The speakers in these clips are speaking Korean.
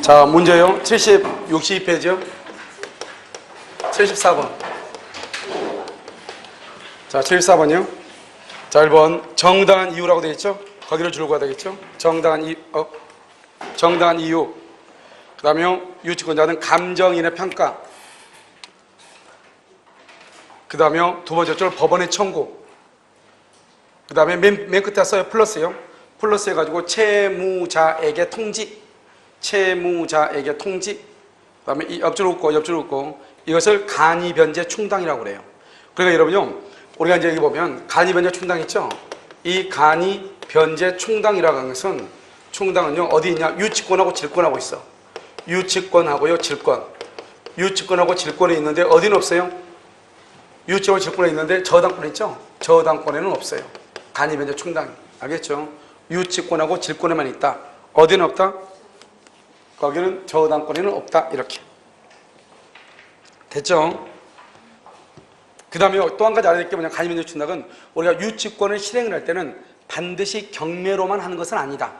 자, 문제요. 62페이지요. 74번. 자, 74번이요. 자, 1번. 정당한 이유라고 되어 있죠? 거기를 줄고 가야 되겠죠? 정당한 이유. 그 다음에 유치권자는 감정인의 평가. 그 다음에 두 번째 줄 법원의 청구. 그 다음에 맨 끝에 써요. 플러스요. 플러스 해가지고 채무자에게 통지. 채무자에게 통지. 그 다음에 이 옆줄 웃고 이것을 간이변제 충당이라고 그래요. 그러니까 여러분요, 우리가 이제 여기 보면 간이변제 충당 있죠? 이 간이변제 충당이라고 하는 것은, 충당은요 어디 있냐? 유치권하고 질권하고 있어. 유치권하고요 질권. 유치권하고 질권이 있는데 어디는 없어요? 유치권 질권에 있는데 저당권에 있죠? 저당권에는 없어요. 간이변제 충당이. 알겠죠? 유치권하고 질권에만 있다. 어디는 없다? 거기는 저당권에는 없다. 이렇게. 됐죠? 그 다음에 또 한 가지 알아야 될 게 뭐냐. 간이변제 충당은 우리가 유치권을 실행을 할 때는 반드시 경매로만 하는 것은 아니다.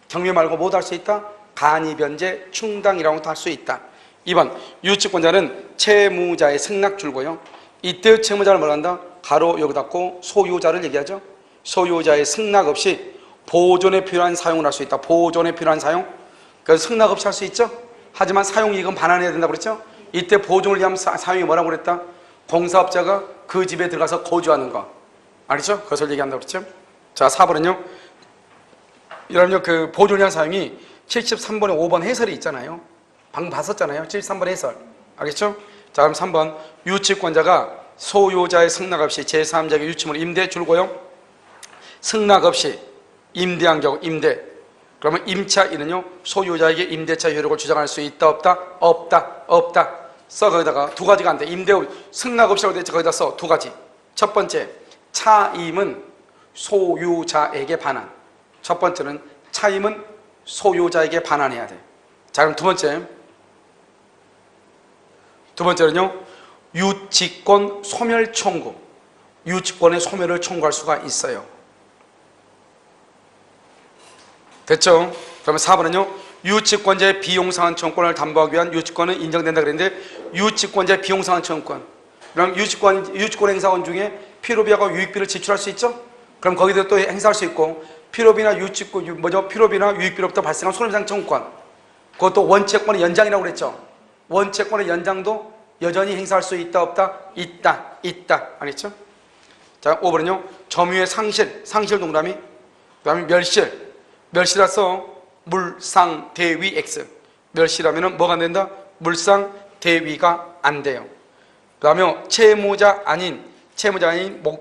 경매 말고 뭐도 할 수 있다? 간이변제 충당이라고도 할 수 있다. 2번. 유치권자는 채무자의 승낙 줄고요. 이때 채무자를 뭐라 한다? 가로 여기 닫고 소유자를 얘기하죠. 소유자의 승낙 없이 보존에 필요한 사용을 할 수 있다. 보존에 필요한 사용. 그래서 승낙 없이 할 수 있죠. 하지만 사용이익은 반환해야 된다고 그랬죠. 이때 보존을 위한 사용이 뭐라고 그랬다? 공사업자가 그 집에 들어가서 거주하는 거. 알겠죠? 그것을 얘기한다고 그랬죠. 자, 4번은요. 여러분요, 그 보존을 위한 사용이 73번에 5번 해설이 있잖아요. 방금 봤었잖아요. 73번 해설. 알겠죠? 자, 그럼 3번. 유치권자가 소유자의 승낙 없이 제3자에게 유치물을 임대해 줄고요. 승낙 없이 임대한 경우 임대. 그러면 임차 1은요. 소유자에게 임대차 효력을 주장할 수 있다 없다? 없다. 써. 거기다가 두 가지가 안 돼. 임대 승낙 없이라고 되어 있죠. 거기다 써. 두 가지. 첫 번째, 차임은 소유자에게 반환. 첫 번째는 차임은 소유자에게 반환해야 돼. 자, 그럼 두 번째는요. 유치권 소멸 청구. 유치권의 소멸을 청구할 수가 있어요. 됐죠? 그러면 4번은요. 유치권자의 비용상환 청구권을 담보하기 위한 유치권은 인정된다 그랬는데, 유치권자의 비용상환 청구권. 그럼 유치권 행사원 중에 필요비하고 유익비를 지출할 수 있죠? 그럼 거기도 또 행사할 수 있고, 필요비나 필요비나 유익비로부터 발생한 손해배상 청구권. 그것도 원채권의 연장이라고 그랬죠? 원채권의 연장도 여전히 행사할 수 있다 없다? 있다. 알겠죠? 자, 5번은요. 점유의 상실 동그라미. 그 다음에 멸실라서 물상대위 X. 멸실하면은 뭐가 안 된다? 물상대위가 안 돼요. 그 다음에 채무자 아닌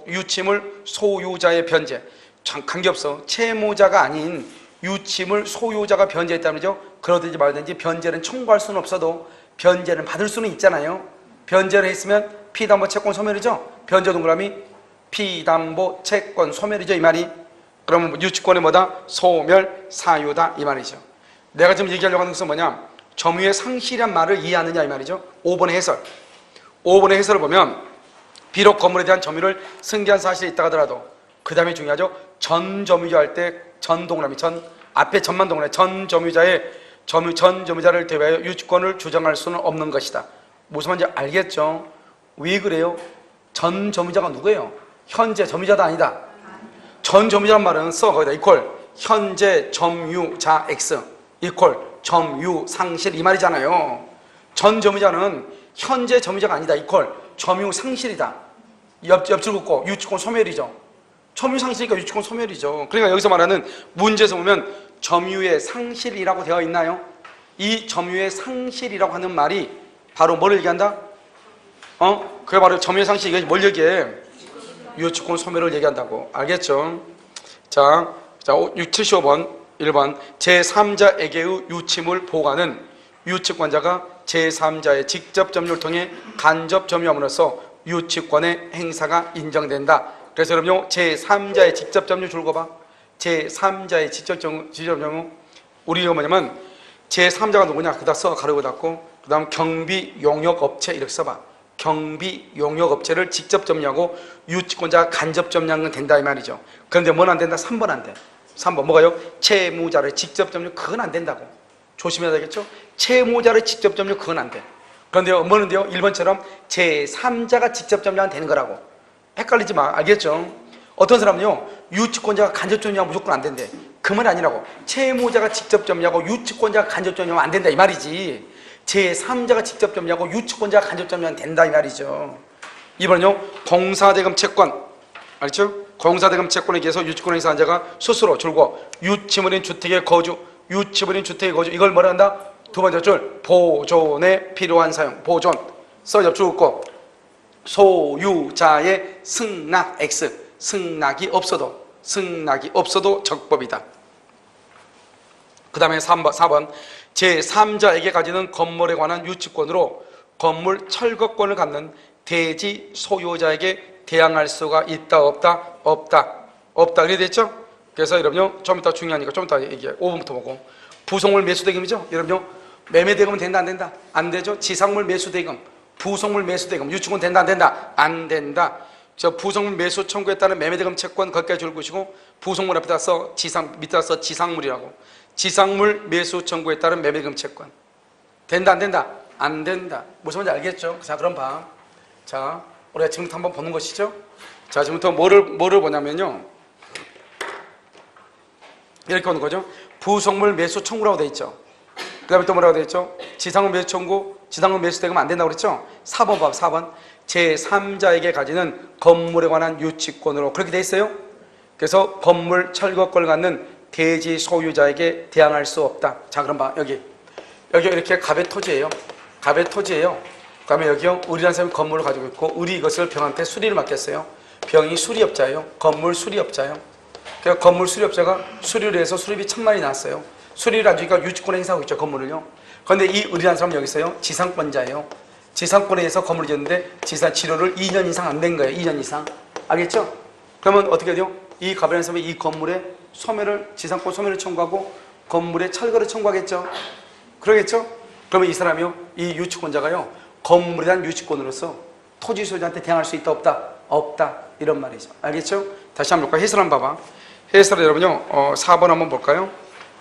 유치물 소유자의 변제. 참 관계없어. 채무자가 아닌 유치물 소유자가 변제했다는 거죠. 그러든지 말든지 변제는 청구할 수는 없어도 변제는 받을 수는 있잖아요. 변제를 했으면 피담보 채권 소멸이죠. 변제 동그라미 피담보 채권 소멸이죠. 이 말이. 그러면 유치권의 뭐다? 소멸 사유다. 이 말이죠. 내가 지금 얘기하려고 하는 것은 뭐냐? 점유의 상실이란 말을 이해하느냐 이 말이죠. 5번의 해설. 5번의 해설을 보면 비록 건물에 대한 점유를 승계한 사실이 있다 하더라도 그 다음에 중요하죠. 전 점유자 할 때 전 동그라미 앞에 전만 동그라미 전 점유자를 대하여 유치권을 주장할 수는 없는 것이다. 무슨 말인지 알겠죠? 왜 그래요? 전 점유자가 누구예요? 현재 점유자도 아니다. 전 점유자란 말은 써. 거기다 이퀄 현재 점유자 X 이퀄 점유 상실 이 말이잖아요. 전 점유자는 현재 점유자가 아니다. 이퀄 점유 상실이다. 옆줄 긋고 유치권 소멸이죠. 점유 상실이니까 유치권 소멸이죠. 그러니까 여기서 말하는 문제에서 보면 점유의 상실이라고 되어 있나요? 이 점유의 상실이라고 하는 말이 바로 뭐를 얘기한다? 그게 바로 점유의 상실. 이게 뭘 얘기해? 유치권 소멸을 얘기한다고. 알겠죠? 자 75번 1번 제3자에게의 유치물 보관은 유치권자가 제3자의 직접 점유를 통해 간접 점유함으로써 유치권의 행사가 인정된다. 그래서 여러분요 제3자의 직접 점유 줄거 봐. 제3자의 직접 점유 우리가 뭐냐면 제3자가 누구냐? 그다 써 가르고 닫고 그 다음 경비 용역업체 이렇게 써봐. 경비 용역업체를 직접 점유하고 유치권자가 간접 점유하는 건 된다 이 말이죠. 그런데 뭐는 안 된다? 3번 안 돼. 3번 뭐가요? 채무자를 직접 점유 그건 안 된다고. 조심해야 되겠죠? 채무자를 직접 점유 그건 안 돼. 그런데요 뭐는데요? 1번처럼 제3자가 직접 점유하면 되는 거라고. 헷갈리지 마. 알겠죠? 어떤 사람은요 유치권자가 간접 점유하면 무조건 안 된대. 그 말이 아니라고. 채무자가 직접 점유하고 유치권자가 간접 점유하면 안 된다 이 말이지. 제3자가 직접 점유하고 유치권자가 간접 점유하면 된다 이 말이죠. 2번은요 공사대금 채권. 알죠? 공사대금 채권에 의해서 유치권 행사한 자가 스스로 줄고 유치물인 주택의 거주, 유치물인 주택의 거주 이걸 뭐라 한다? 두 번째 줄 보존에 필요한 사용, 보존 써접 주고 소유자의 승낙 X 승낙이 없어도 적법이다. 그 다음에 4번 제3자에게 가지는 건물에 관한 유치권으로 건물 철거권을 갖는 대지 소유자에게 대항할 수가 있다 없다 그래 됐죠? 그래서 여러분요 좀 이따 중요하니까 좀 이따 얘기해. 5번부터 보고 부속물 매수대금이죠. 여러분요 매매대금은 된다 안 된다? 안 되죠. 지상물 매수대금 부속물 매수대금 유치권 된다 안 된다? 안 된다. 저 부속물 매수 청구에 따른 매매대금 채권 거기까지 줄고시고 부속물 앞에다 써 밑에다 써 지상물이라고. 지상물 매수 청구에 따른 매매대금 채권 된다 안 된다? 안 된다. 무슨 말인지 알겠죠? 자 그럼 봐. 자 우리가 지금부터 한번 보는 것이죠. 자 지금부터 뭐를 보냐면요 이렇게 보는 거죠. 부속물 매수 청구라고 돼 있죠. 그 다음에 또 뭐라고 돼 있죠? 지상물 매수 청구 지상물 매수되면 안 된다고 그랬죠. 4번 봐. 4번 제3자에게 가지는 건물에 관한 유치권으로 그렇게 돼 있어요. 그래서 건물 철거권을 갖는 대지 소유자에게 대항할 수 없다. 자 그럼 봐. 여기 이렇게 갑의 토지예요. 갑의 토지예요. 그 다음에 여기요 을이라는 사람이 건물을 가지고 있고 을이 이것을 병한테 수리를 맡겼어요. 병이 수리업자예요. 건물 수리업자예요. 그러니까 건물 수리업자가 수리를 해서 수리비 1000만이 나왔어요. 수리를 안 주니까 유치권 행사하고 있죠. 건물을요. 그런데 이 을이라는 사람은 여기 있어요. 지상권자예요. 지상권에 의해서 건물을 지었는데 지상 치료를 2년 이상 안 된 거예요. 2년 이상. 알겠죠? 그러면 어떻게 돼요? 이 갑이라는 사람이 이 건물에 지상권 소멸을 청구하고 건물에 철거를 청구하겠죠? 그러겠죠? 그러면 이 사람이요. 이 유치권자가요. 건물에 대한 유치권으로서 토지 소유자한테 대항할 수 있다 없다? 없다. 이런 말이죠. 알겠죠? 다시 한번 볼까요? 해설 한번 봐봐. 해설을 여러분요. 4번 한번 볼까요?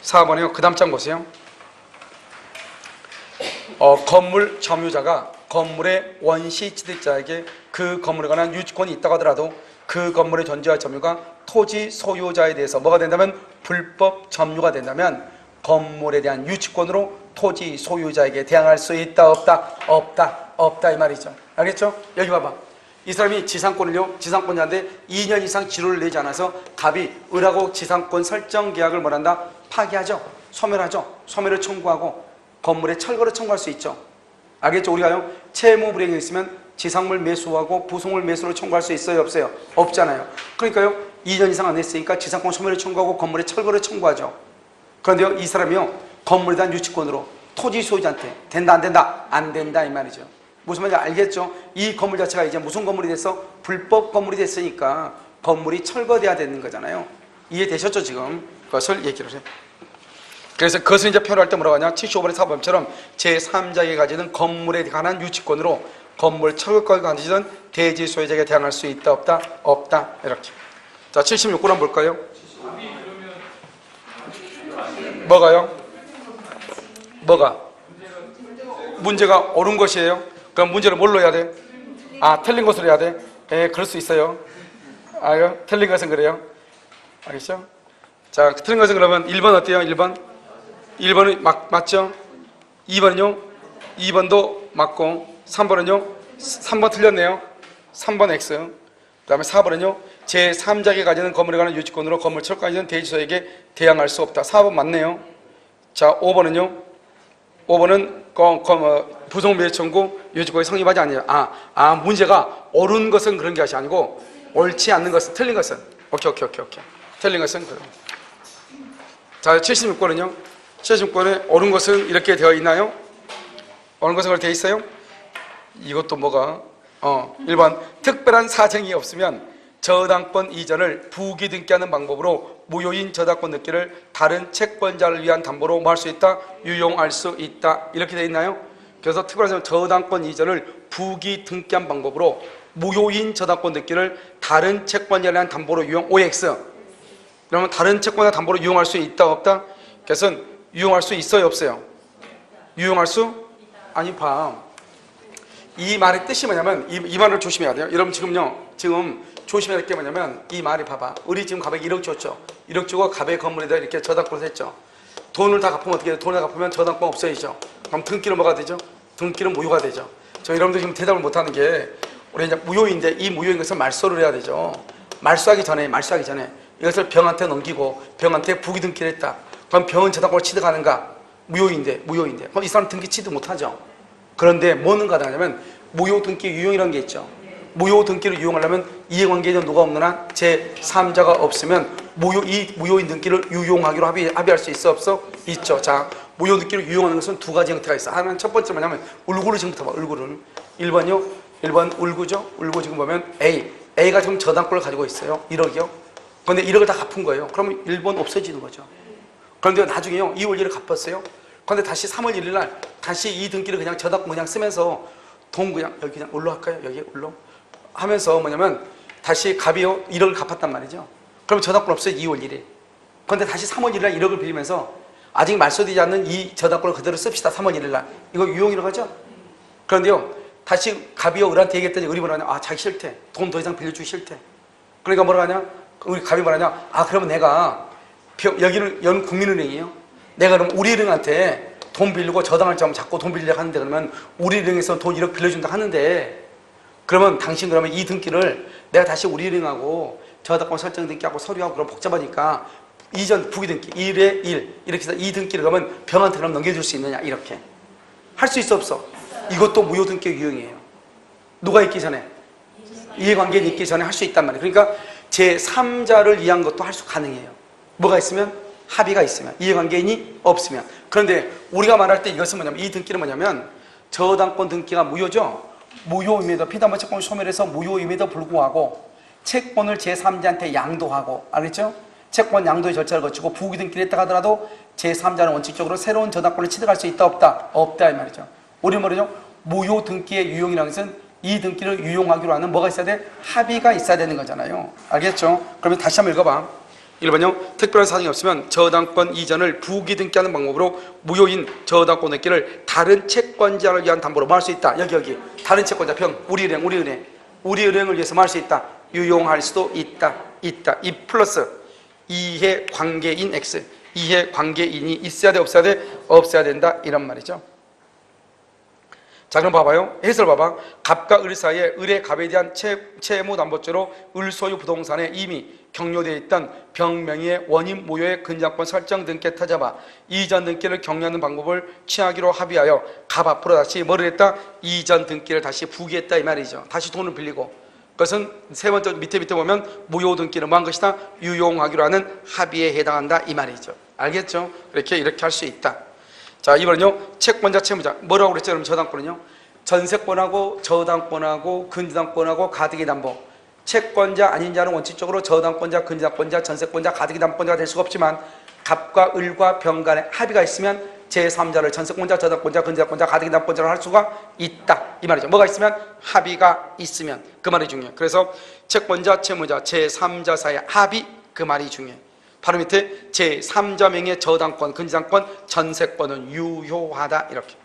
4번이요. 그 다음 장 보세요. 건물 점유자가 건물의 원시 취득자에게 그 건물에 관한 유치권이 있다고 하더라도 그 건물의 존재와 점유가 토지 소유자에 대해서 뭐가 된다면 불법 점유가 된다면 건물에 대한 유치권으로 토지 소유자에게 대항할 수 있다 없다? 없다 이 말이죠. 알겠죠? 여기 봐봐. 이 사람이 지상권자인데 2년 이상 지료를 내지 않아서 갑이 을하고 지상권 설정 계약을 뭐란다? 파기하죠. 소멸하죠. 소멸을 청구하고 건물에 철거를 청구할 수 있죠. 알겠죠? 우리가요 채무 불이행이 있으면 지상물 매수하고 부속물 매수를 청구할 수 있어요 없어요? 없잖아요. 그러니까요 2년 이상 안 했으니까 지상권 소멸을 청구하고 건물에 철거를 청구하죠. 그런데요 이 사람이요 건물에 대한 유치권으로 토지 소유자한테 된다 안 된다? 안 된다 이 말이죠. 무슨 말인지 알겠죠? 이 건물 자체가 이제 무슨 건물이 됐어? 불법 건물이 됐으니까 건물이 철거돼야 되는 거잖아요. 이해되셨죠 지금? 그것을 얘기를 해요. 그래서 그것을 이제 표현할 때 뭐라고 하냐? 75번의 사범처럼 제3자에게 가지는 건물에 관한 유치권으로 건물 철거권을 가지는 대지 소유자에게 대항할 수 있다 없다? 없다. 이렇게. 자 76번 한번 볼까요? 뭐가요? 뭐가? 문제가 옳은 것이에요. 그럼 문제를 뭘로 해야 돼? 틀린 것으로 해야 돼? 그럴 수 있어요. 틀린 것은 그래요. 알겠죠? 자, 틀린 것은 그러면 1번 어때요? 1번은 맞죠? 2번은요? 2번도 맞고 3번은요? 3번 틀렸네요. 3번 X. 그 다음에 4번은요? 제3자에게 가지는 건물에 관한 유치권으로 건물 철거하는 대지소에게 대항할 수 없다. 4번 맞네요. 자, 5번은요? 5번은 부속 매수 청구 유치권이 성립하지 않냐. 문제가 옳은 것은 그런 것이 아니고 옳지 않는 것은 틀린 것은 오케이. 틀린 것은 그래요. 자 76번은요. 76번에 옳은 것은 이렇게 되어 있나요? 옳은 것은 그렇게 되어 있어요? 이것도 뭐가 1번 특별한 사정이 없으면 저당권 이전을 부기 등기하는 방법으로 무효인 저당권 등기를 다른 채권자를 위한 담보로 뭐 할 수 있다? 유용할 수 있다. 이렇게 되어 있나요? 그래서 특별한 저당권 이전을 부기 등기한 방법으로 무효인 저당권 등기를 다른 채권자에 대한 담보로 유용 OX. 그러면 다른 채권자 담보로 유용할 수 있다 없다? 그래서 유용할 수 있어요 없어요? 유용할 수? 아니 봐. 이 말의 뜻이 뭐냐면 이 말을 조심해야 돼요. 여러분 지금 조심해야 될 게 뭐냐면 이 말이 봐봐. 우리 지금 가백이 1억 줬죠. 1억 주고 가백 건물에다 이렇게 저당권을 했죠. 돈을 다 갚으면 어떻게 돼? 돈을 다 갚으면 저당권 없어지죠. 그럼 등기는 뭐가 되죠? 등기는 무효가 되죠. 저 여러분들 지금 대답을 못하는 게 우리 이제 무효인데 이 무효인 것을 말소를 해야 되죠. 말소하기 전에 이것을 병한테 넘기고 병한테 부기 등기를 했다. 그럼 병은 저당권을 취득하는가? 무효인데. 그럼 이 사람 등기 취득 못하죠. 그런데 뭐는 가능하냐면 무효 등기 유용이라는 게 있죠. 무효 등기를 유용하려면 이해관계자 누가 없는 한 제3자가 없으면 이 무효인 등기를 유용하기로 합의할 수 있어 없어? 있죠. 자, 무효 등기를 유용하는 것은 두 가지 형태가 있어. 하나는 첫 번째 뭐냐면 울구를 지금부터 봐. 울구를 1번 울구죠. 울구 지금 보면 A가 지금 저당권을 가지고 있어요. 1억이요. 그런데 1억을 다 갚은 거예요. 그러면 1번 없어지는 거죠. 그런데 나중에요 2월 1일에 갚았어요. 그런데 다시 3월 1일 날 다시 이 등기를 그냥 저당권 그냥 쓰면서 돈 그냥 여기 그냥 올로 할까요? 여기 올로 하면서 뭐냐면 다시 갑이요 1억을 갚았단 말이죠. 그럼 저당권 없어요 2월 1일. 그런데 다시 3월 1일 날 1억을 빌리면서 아직 말소되지 않는 이 저당권을 그대로 씁시다. 3월 1일 날 이거 유용이라고 하죠. 그런데요 다시 갑이요 을한테 얘기했더니 을이 뭐라 하냐? 아 자기 싫대. 돈 더 이상 빌려주기 싫대. 그러니까 뭐라 하냐? 우리 갑이 뭐라 하냐? 아 그러면 내가 여기는 연국민은행이에요. 내가 그럼 우리은행한테 돈 빌리고 저당을 좀 잡고 돈 빌리려고 하는데 그러면 우리은행에서 돈 1억 빌려준다 하는데 그러면 당신 그러면 이 등기를 내가 다시 우리은행하고 저당권 설정 등기하고 서류하고 그럼 복잡하니까 이전 부기 등기 1에 1 이렇게 해서 이 등기를 그러면 병한테 그럼 넘겨줄 수 있느냐 이렇게 할 수 있어 없어? 이것도 무효 등기 유형이에요. 누가 있기 전에? 이해관계인 있기 전에 할 수 있단 말이에요. 그러니까 제3자를 위한 것도 할 수 가능해요. 뭐가 있으면? 합의가 있으면, 이해관계인이 없으면. 그런데 우리가 말할 때 이것은 뭐냐면 이 등기는 뭐냐면 저당권 등기가 무효죠. 무효임에도 피담보 채권을 소멸해서 무효임에도 불구하고 채권을 제3자한테 양도하고 알겠죠? 채권 양도의 절차를 거치고 부기 등기를 했다 하더라도 제3자는 원칙적으로 새로운 저당권을 취득할 수 있다 없다? 없다 이 말이죠. 우리 말이죠. 무효 등기의 유용이라는 것은 이 등기를 유용하기로 하는 뭐가 있어야 돼? 합의가 있어야 되는 거잖아요. 알겠죠? 그러면 다시 한번 읽어봐. 1번요. 특별한 사정이 없으면 저당권 이전을 부기 등기하는 방법으로 무효인 저당권 등기를 다른 채권자를 위한 담보로 뭐 할 수 있다. 여기 다른 채권자 병 우리은행을 위해서 뭐 할 수 있다. 유용할 수도 있다. 이 플러스 이해관계인 X 이해관계인이 있어야 돼 없어야 돼? 없어야 된다 이런 말이죠. 자 그럼 봐봐요. 해설 봐봐. 갑과 을 사이에 을의 갑에 대한 채무담보죄로 을 소유 부동산에 이미 격려되어 있던 병명의의 원인 무효의 근저당권 설정 등기에 타잡아 이전 등기를 격려하는 방법을 취하기로 합의하여 갑 앞으로 다시 뭐를 했다? 이전 등기를 다시 부기했다 이 말이죠. 다시 돈을 빌리고 그것은 세 번째 밑에 보면 무효 등기는 뭐한 것이다? 유용하기로 하는 합의에 해당한다 이 말이죠. 알겠죠? 이렇게 할 수 있다. 자 이번은요 채권자 채무자 뭐라고 그랬죠? 그럼 저당권은요 전세권하고 저당권하고 근저당권하고 가등기 담보 채권자 아닌 자는 원칙적으로 저당권자 근저당권자 전세권자 가등기 담보권자가 될 수가 없지만 갑과 을과 병 간에 합의가 있으면 제3자를 전세권자 저당권자 근저당권자 가등기 담보권자로 할 수가 있다 이 말이죠. 뭐가 있으면? 합의가 있으면 그 말이 중요해요. 그래서 채권자 채무자 제3자 사이의 합의 그 말이 중요해요. 바로 밑에 제3자 명의 저당권, 근저당권, 전세권은 유효하다 이렇게.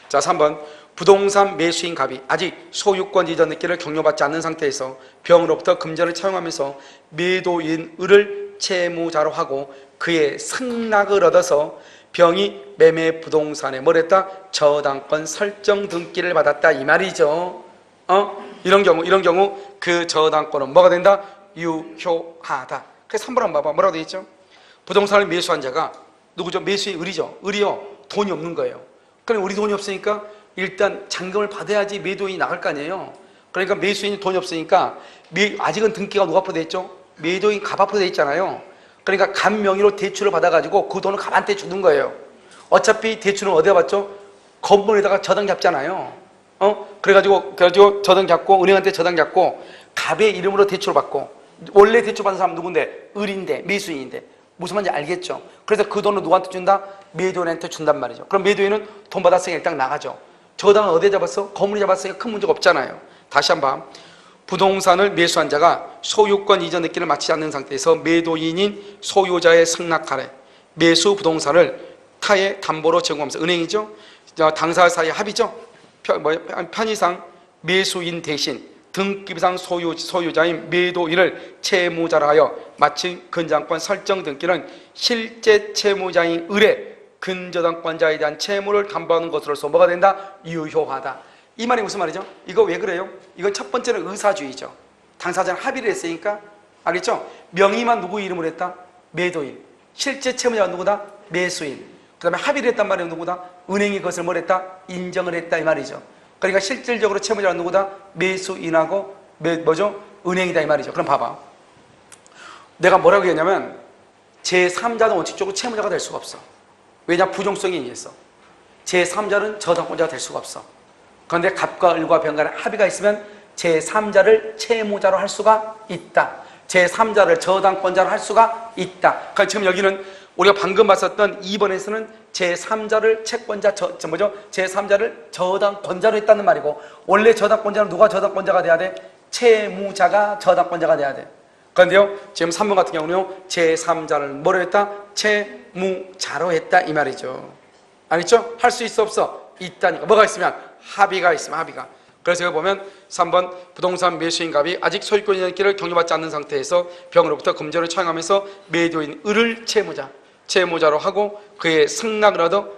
자 3번 부동산 매수인 갑이 아직 소유권 이전 등기를 격려받지 않는 상태에서 병으로부터 금전을 차용하면서 매도인 을을 채무자로 하고 그의 승낙을 얻어서 병이 매매 부동산에 뭘 했다? 저당권 설정 등기를 받았다 이 말이죠. 이런 경우 그 저당권은 뭐가 된다? 유효하다. 그래서 3번 한번 봐봐. 뭐라고 되어 있죠? 부동산을 매수한 자가 누구죠? 매수인 을이죠. 을이요. 돈이 없는 거예요. 그럼 우리 돈이 없으니까 일단 잔금을 받아야지 매도인이 나갈 거 아니에요. 그러니까 매수인이 돈이 없으니까 아직은 등기가 누가 앞으로 돼 있죠? 매도인 갑 앞으로 돼 있잖아요. 그러니까 갑 명의로 대출을 받아가지고 그 돈을 갑한테 주는 거예요. 어차피 대출은 어디다 받죠? 건물에다가 저당 잡잖아요. 그래가지고 저당 잡고 은행한테 저당 잡고 갑의 이름으로 대출을 받고, 원래 대출받은 사람은 누군데? 을인데, 매수인인데. 무슨 말인지 알겠죠? 그래서 그 돈을 누구한테 준다? 매도인한테 준단 말이죠. 그럼 매도인은 돈 받았으니까 일단 나가죠. 저당은 어디에 잡았어? 건물에 잡았으니까 큰 문제가 없잖아요. 다시 한번, 부동산을 매수한 자가 소유권 이전 느낌을 마치지 않는 상태에서 매도인인 소유자의 승낙하에 매수 부동산을 타의 담보로 제공하면서, 은행이죠, 당사자 사이 합의죠, 편의상 매수인 대신 등기부상 소유자인 매도인을 채무자로 하여 마친 근저당권 설정 등기는 실제 채무자인 을의 근저당권자에 대한 채무를 담보하는 것으로서 뭐가 된다? 유효하다. 이 말이 무슨 말이죠? 이거 왜 그래요? 이건 첫 번째는 의사주의죠. 당사자는 합의를 했으니까. 알겠죠? 명의만 누구 이름으로 했다? 매도인. 실제 채무자가 누구다? 매수인. 그 다음에 합의를 했단 말이에요. 누구다? 은행이 그것을 뭘 했다? 인정을 했다, 이 말이죠. 그러니까 실질적으로 채무자가 누구다? 매수인하고 뭐죠? 은행이다, 이 말이죠. 그럼 봐봐, 내가 뭐라고 했냐면 제3자는 원칙적으로 채무자가 될 수가 없어. 왜냐? 부종성에 의해서. 제3자는 저당권자가 될 수가 없어. 그런데 갑과 을과 병 간에 합의가 있으면 제3자를 채무자로 할 수가 있다. 제3자를 저당권자로 할 수가 있다. 그러니까 지금 여기는 우리가 방금 봤었던 2번에서는 제3자를 채권자, 제3자를 저당권자로 했다는 말이고, 원래 저당권자는 누가 저당권자가 돼야 돼? 채무자가 저당권자가 돼야 돼. 그런데요, 지금 3번 같은 경우는요, 제3자를 뭐로 했다? 채무자로 했다, 이 말이죠. 알겠죠? 할 수 있어, 없어? 있다니까. 뭐가 있으면? 합의가 있으면, 합의가. 그래서 여기 보면 3번 부동산 매수인 갑이 아직 소유권 이전기를 경유받지 않는 상태에서 병으로부터 금전을 처형하면서 매도인 을을 채무자로 하고 그의 승낙을 얻어,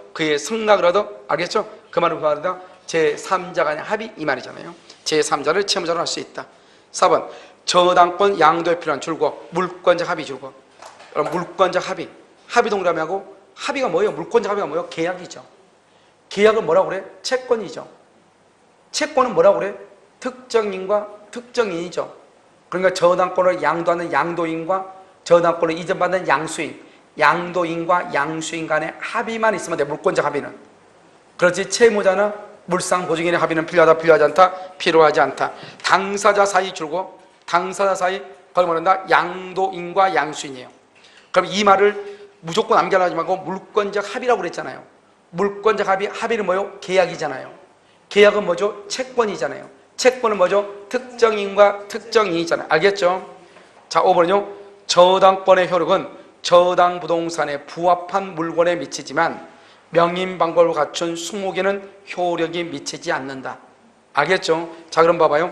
알겠죠? 그 말은 말이다. 제3자 간의 합의, 이 말이잖아요. 제3자를 채무자로 할 수 있다. 4번 저당권 양도에 필요한 줄고 물권적 합의 줄고. 물권적 합의, 합의 동그라미하고, 합의가 뭐예요? 물권적 합의가 뭐예요? 계약이죠. 계약을 뭐라고 그래? 채권이죠. 채권은 뭐라고 그래? 특정인과 특정인이죠. 그러니까 저당권을 양도하는 양도인과 저당권을 이전받는 양수인, 양도인과 양수인 간의 합의만 있으면 돼, 물권적 합의는. 그렇지 채무자나 물상보증인의 합의는 필요하다, 필요하지 않다, 필요하지 않다. 당사자 사이 줄고, 당사자 사이, 그걸 뭐란다? 양도인과 양수인이에요. 그럼 이 말을 무조건 암기하지 말고 물권적 합의라고 그랬잖아요. 물권적 합의, 합의는 뭐요? 계약이잖아요. 계약은 뭐죠? 채권이잖아요. 채권은 뭐죠? 특정인과 특정인이잖아요. 알겠죠? 자, 5번은요, 저당권의 효력은 저당 부동산에 부합한 물건에 미치지만 명인 방법을 갖춘 20개는 효력이 미치지 않는다. 알겠죠? 자, 그럼 봐봐요.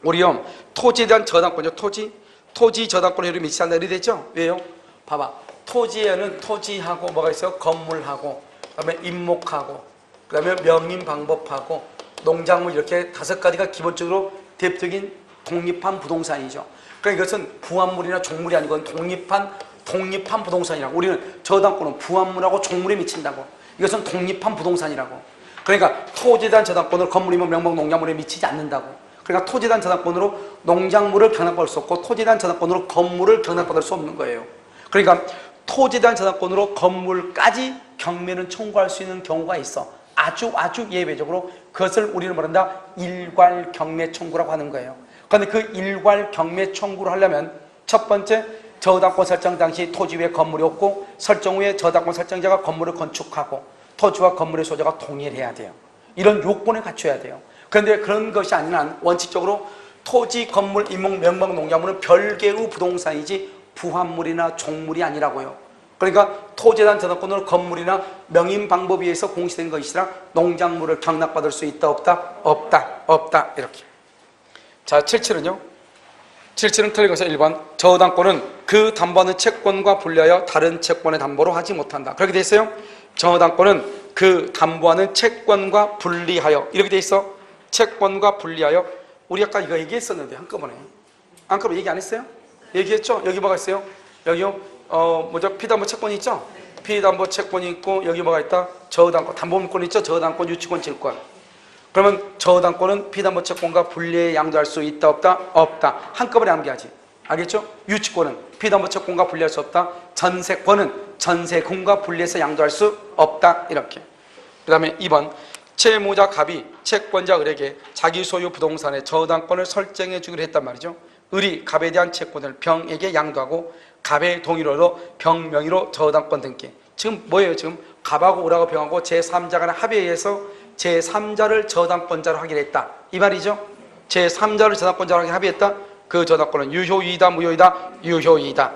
우리요, 토지에 대한 저당권이요, 토지 저당권 효력이 미치지 않는다. 이렇게 됐죠? 왜요? 봐봐, 토지에는 토지하고 뭐가 있어요? 건물하고, 그 다음에 임목하고, 그 다음에 명인 방법하고, 농작물, 이렇게 5가지가 기본적으로 대표적인 독립한 부동산이죠. 그러니까 이것은 부합물이나 종물이 아니고 독립한 부동산이라고. 우리는 저당권은 부합물하고 종물에 미친다고. 이것은 독립한 부동산이라고. 그러니까 토지에 대한 저당권으로 건물이면 명목 농작물에 미치지 않는다고. 그러니까 토지에 대한 저당권으로 농작물을 경락받을 수 없고, 토지에 대한 저당권으로 건물을 경락받을 수 없는 거예요. 그러니까 토지에 대한 저당권으로 건물까지 경매는 청구할 수 있는 경우가 있어. 아주 예외적으로. 그것을 우리는 뭐란다? 일괄 경매 청구라고 하는 거예요. 그런데 그 일괄 경매 청구를 하려면 첫 번째, 저당권 설정 당시 토지 위에 건물이 없고, 설정 후에 저당권 설정자가 건물을 건축하고 토지와 건물의 소재가 동일해야 돼요. 이런 요건을 갖춰야 돼요. 그런데 그런 것이 아닌 한 원칙적으로 토지, 건물, 임목, 명목, 농작물은 별개의 부동산이지 부합물이나 종물이 아니라고요. 그러니까 토지에 대한 저당권으로 건물이나 명인 방법에 의해서 공시된 것이라 농작물을 경락받을 수 있다, 없다? 없다. 이렇게. 자, 77은요. 77은 틀린 것은 1번 저당권은 그 담보하는 채권과 분리하여 다른 채권의 담보로 하지 못한다. 그렇게 돼 있어요. 저당권은 그 담보하는 채권과 분리하여, 이렇게 돼 있어. 채권과 분리하여. 우리 아까 이거 얘기했었는데 한꺼번에 얘기 안 했어요? 얘기했죠? 여기 뭐가 있어요? 여기요, 피담보 채권이 있죠? 피담보 채권이 있고, 여기 뭐가 있다? 저당권, 담보물권이 있죠? 저당권, 유치권, 질권. 그러면 저당권은 피담보 채권과 분리해 양도할 수 있다, 없다? 없다. 한꺼번에 암기하지. 알겠죠? 유치권은 피담보 채권과 분리할 수 없다. 전세권은 전세금과 분리해서 양도할 수 없다. 이렇게. 그 다음에 2번 채무자 갑이 채권자 을에게 자기 소유 부동산의 저당권을 설정해 주기로 했단 말이죠. 을이 갑에 대한 채권을 병에게 양도하고 갑의 동의로도 병 명의로 저당권 등기. 지금 뭐예요? 지금 갑하고 을하고 병하고 제3자 간의 합의에 의해서 제3자를 저당권자로 하기로 했다 이 말이죠. 제3자를 저당권자로 하기로 합의했다. 그 저당권은 유효이다 무효이다? 유효이다.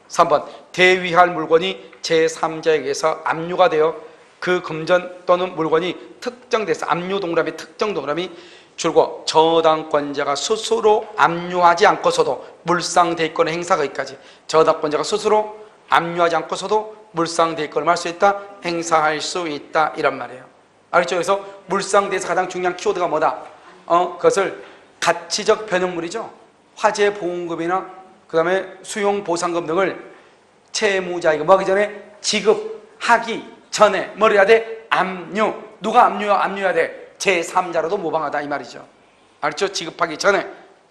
3번 대위할 물건이 제3자에 의해서 압류가 되어 그 금전 또는 물건이 특정돼서 압류 동그라미 특정 동그라미 줄고 저당권자가 스스로 압류하지 않고서도 물상대권의 행사가 있까지 저당권자가 스스로 압류하지 않고서도 물상대권을 할 수 있다, 행사할 수 있다 이란 말이에요. 알겠죠? 그래서 물상대에서 가장 중요한 키워드가 뭐다? 그것을 가치적 변형물이죠. 화재 보험금이나 그 다음에 수용 보상금 등을 채무자에게 뭐 하기 전에 지급하기 전에 뭘 해야 돼? 압류. 누가 압류해야 돼? 제3자로도 모방하다 이 말이죠. 알죠? 지급하기 전에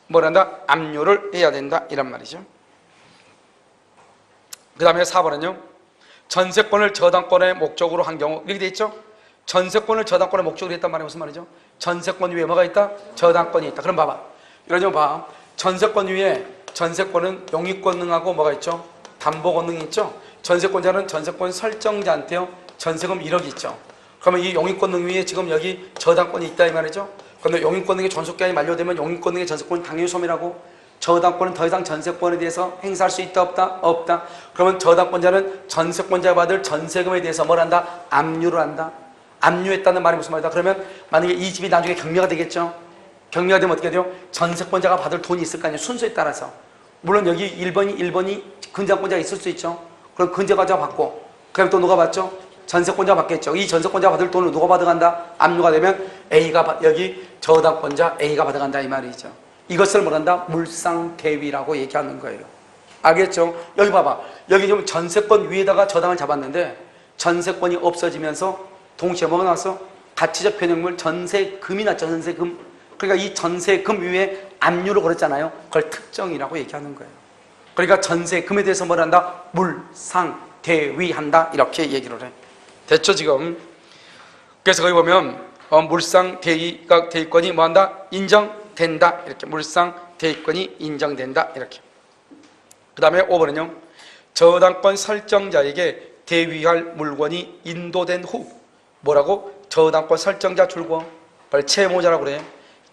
뭘 한다? 압류를 해야 된다 이란 말이죠. 그 다음에 4번은요. 전세권을 저당권의 목적으로 한 경우 이렇게 돼 있죠? 전세권을 저당권의 목적으로 했단 말이 무슨 말이죠? 전세권 위에 뭐가 있다? 저당권이 있다. 그럼 봐봐. 이러죠 봐. 전세권 위에 전세권은 용익권능하고 뭐가 있죠? 담보권능이 있죠? 전세권자는 전세권 설정자한테요. 전세금 1억이 있죠. 그러면 이 용익권능 위에 지금 여기 저당권이 있다 이 말이죠. 그런데 용익권능의 존속기한이 만료되면 용익권능의 전세권은 당연히 소멸하고 저당권은 더 이상 전세권에 대해서 행사할 수 있다 없다? 없다. 그러면 저당권자는 전세권자가 받을 전세금에 대해서 뭘 한다? 압류를 한다. 압류했다는 말이 무슨 말이다? 그러면 만약에 이 집이 나중에 경매가 되겠죠. 경매가 되면 어떻게 돼요? 전세권자가 받을 돈이 있을 거 아니에요. 순서에 따라서. 물론 여기 1번이 근저당권자가 있을 수 있죠. 그럼 근저당권자가 받고 그럼 또 누가 받죠? 전세권자가 받겠죠. 이 전세권자가 받을 돈을 누가 받아간다? 압류가 되면 A가 여기 저당권자 A가 받아간다 이 말이죠. 이것을 뭐란다? 물상대위라고 얘기하는 거예요. 알겠죠? 여기 봐봐. 여기 좀 전세권 위에다가 저당을 잡았는데 전세권이 없어지면서 동시에 뭐가 나왔어? 가치적 변형물 전세금이 났죠. 전세금. 그러니까 이 전세금 위에 압류를 걸었잖아요. 그걸 특정이라고 얘기하는 거예요. 그러니까 전세금에 대해서 뭘 한다? 물상대위한다 이렇게 얘기를 해. 됐죠 지금? 그래서 거기 보면 물상대위가 대위권이 뭐한다? 인정된다 이렇게. 물상대위권이 인정된다 이렇게. 그 다음에 5번은요. 저당권 설정자에게 대위할 물건이 인도된 후 뭐라고? 저당권 설정자 줄거 그걸 채무자라고 그래.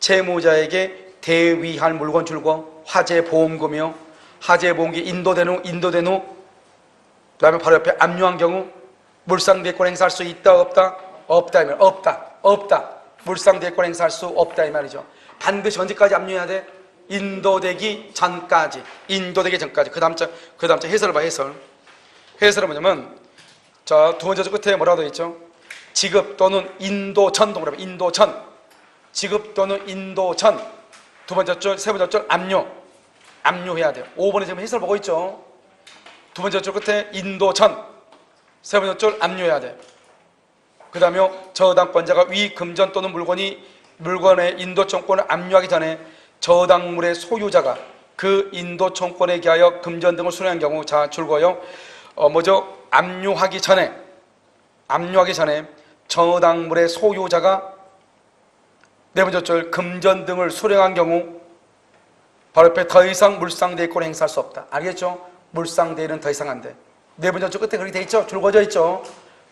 채무자에게 대위할 물건 줄거 화재보험금이요. 화재보험금이 인도된 후 그 다음에 바로 옆에 압류한 경우 물상대권 행사할 수 있다 없다? 없다 이 말. 없다. 물상대권 행사할 수 없다 이 말이죠. 반드시 언제까지 압류해야 돼? 인도되기 전까지. 그 다음 장 해설을 봐. 해설은 뭐냐면 자, 두 번째 줄 끝에 뭐라고 되어 있죠? 지급 또는 인도전 동그라미 인도전. 지급 또는 인도전. 두 번째 줄, 세 번째 줄 압류해야 돼요. 5번에 지금 해설 보고 있죠? 두 번째 줄 끝에 인도전. 세 번째 줄 압류해야 돼. 그 다음에 저당권자가 위 금전 또는 물건의 인도청권을 압류하기 전에 저당물의 소유자가 그 인도청권에 기하여 금전 등을 수령한 경우 자 줄거요. 압류하기 전에 저당물의 소유자가 네 번째 줄 금전 등을 수령한 경우 바로 옆에 더 이상 물상대권을 행사할 수 없다. 알겠죠? 물상대는 더 이상 안 돼. 네 번째 줄 끝에 그렇게 돼 있죠? 줄거져 있죠?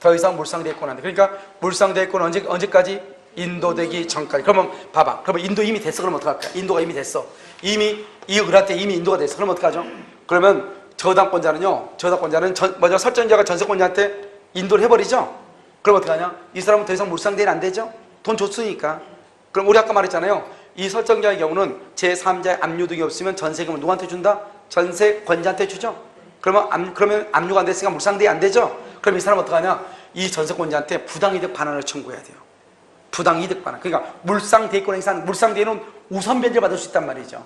더 이상 물상대권 안 돼. 그러니까 물상대권은 언제까지? 인도되기 전까지. 그러면 봐봐. 그러면 인도 이미 됐어. 그러면 어떡할까? 인도가 이미 됐어. 이미 이 을한테 이미 인도가 됐어. 그러면 어떡하죠? 그러면 저당권자는 먼저 설정자가 전세권자한테 인도를 해버리죠? 그럼 어떡하냐? 이 사람은 더 이상 물상대는 안 되죠? 돈 줬으니까. 그럼 우리 아까 말했잖아요. 이 설정자의 경우는 제3자의 압류 등이 없으면 전세금을 누구한테 준다? 전세권자한테 주죠? 그러면 압류가 안 됐으니까 물상대가 안 되죠? 그럼 이 사람은 어떡하냐? 이 전세권자한테 부당이득 반환을 청구해야 돼요. 부당이득 반환. 그러니까 물상대권 행사는 물상대는 우선 변제를 받을 수 있단 말이죠.